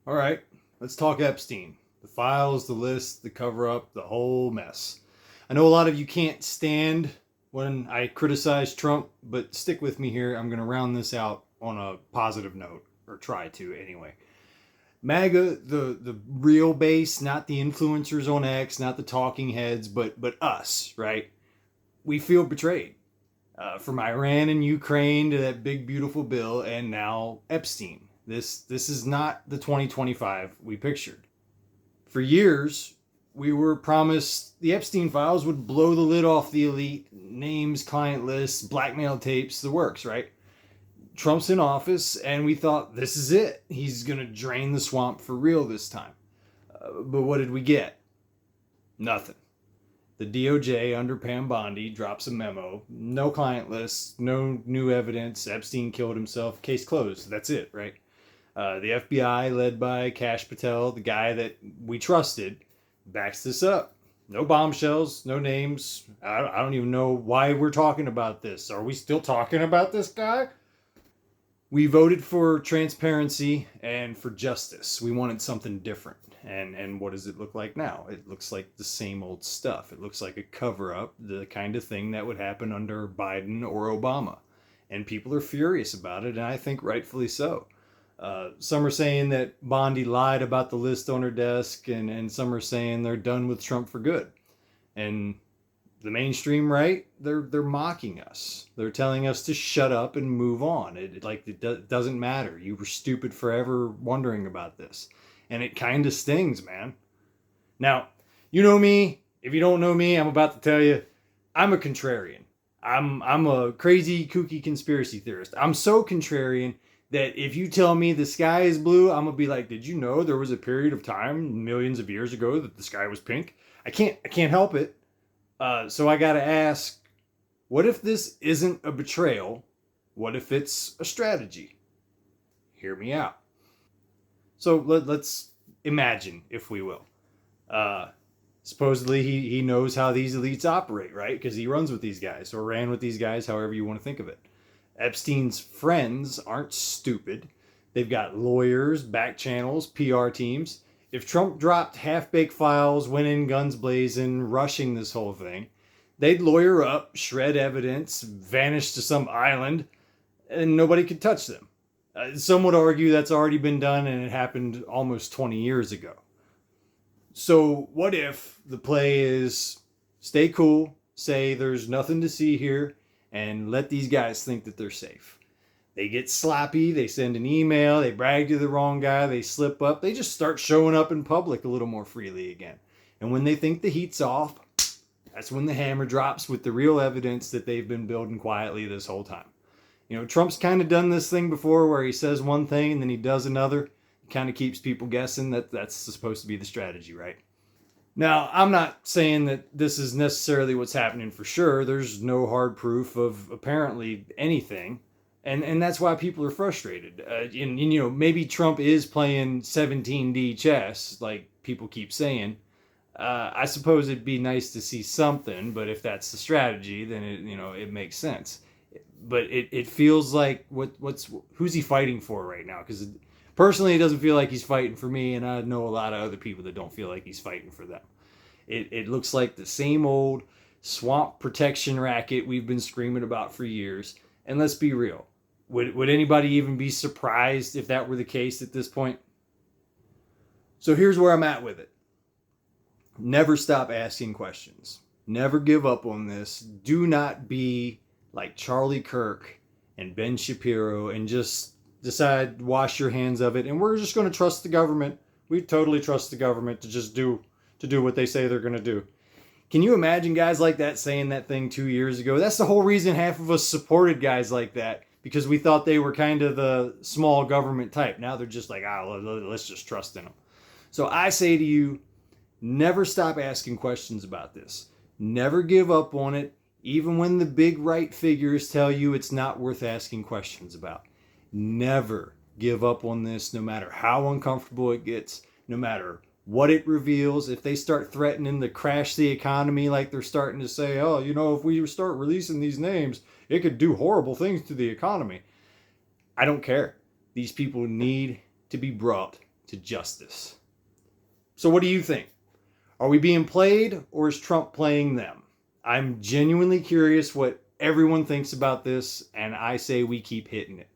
All right, let's talk Epstein. The files, the list, the cover up, the whole mess. I know a lot of you can't stand when I criticize Trump, but stick with me here. I'm going to round this out on a positive note, or try to anyway. MAGA, the real base, not the influencers on X, not the talking heads, but us, right? We feel betrayed. From Iran and Ukraine to that big beautiful bill, and now Epstein. This is not the 2025 we pictured. For years, we were promised the Epstein files would blow the lid off the elite, names, client lists, blackmail tapes, the works, right? Trump's in office, and we thought this is it. He's going to drain the swamp for real this time. But what did we get? Nothing. The DOJ under Pam Bondi drops a memo. No client lists, no new evidence. Epstein killed himself. Case closed. That's it, right? The FBI, led by Kash Patel, the guy that we trusted, backs this up. No bombshells, no names. I don't even know why we're talking about this. Are we still talking about this guy? We voted for transparency and for justice. We wanted something different. And what does it look like now? It looks like the same old stuff. It looks like a cover up, the kind of thing that would happen under Biden or Obama. And people are furious about it, and I think rightfully so. Some are saying that Bondi lied about the list on her desk, and some are saying they're done with Trump for good. And the mainstream right, they're mocking us. They're telling us to shut up and move on. It doesn't matter. You were stupid forever wondering about this. And it kind of stings, man. Now, you know me. If you don't know me, I'm about to tell you, I'm a contrarian. I'm a crazy, kooky conspiracy theorist. I'm so contrarian that if you tell me the sky is blue, I'm gonna be like, did you know there was a period of time millions of years ago that the sky was pink? I can't help it. So I gotta ask, what if this isn't a betrayal? What if it's a strategy? Hear me out. So let's imagine, if we will. Uh, Supposedly he knows how these elites operate, right? Because he runs with these guys, or ran with these guys, however you want to think of it. Epstein's friends aren't stupid. They've got lawyers, back channels, PR teams. If Trump dropped half-baked files, went in guns blazing, rushing this whole thing, they'd lawyer up, shred evidence, vanish to some island, and nobody could touch them. Some would argue that's already been done and it happened almost 20 years ago. So what if the play is stay cool, say there's nothing to see here, and let these guys think that they're safe? They get sloppy, they send an email, they brag to the wrong guy, they slip up, they just start showing up in public a little more freely again. And when they think the heat's off, that's when the hammer drops with the real evidence that they've been building quietly this whole time. You know, Trump's kind of done this thing before where he says one thing and then he does another. It kind of keeps people guessing. That's supposed to be the strategy, right? Now, I'm not saying that this is necessarily what's happening for sure. There's no hard proof of apparently anything. And that's why people are frustrated. And, you know, maybe Trump is playing 17D chess, like people keep saying. I suppose it'd be nice to see something, but if that's the strategy, then it makes sense. But it feels like who's he fighting for right now? Because personally, it doesn't feel like he's fighting for me, and I know a lot of other people that don't feel like he's fighting for them. It looks like the same old swamp protection racket we've been screaming about for years. And let's be real. Would anybody even be surprised if that were the case at this point? So here's where I'm at with it. Never stop asking questions. Never give up on this. Do not be like Charlie Kirk and Ben Shapiro and just decide to wash your hands of it and we're just going to trust the government. We totally trust the government to just do what they say they're going to do. Can you imagine guys like that saying that thing 2 years ago? That's the whole reason half of us supported guys like that, because we thought they were kind of the small government type. Now they're just like, let's just trust in them. So I say to you, never stop asking questions about this. Never give up on it, even when the big right figures tell you it's not worth asking questions about. Never give up on this, no matter how uncomfortable it gets, no matter what it reveals. If they start threatening to crash the economy like they're starting to say, if we start releasing these names, it could do horrible things to the economy. I don't care. These people need to be brought to justice. So what do you think? Are we being played, or is Trump playing them? I'm genuinely curious what everyone thinks about this, and I say we keep hitting it.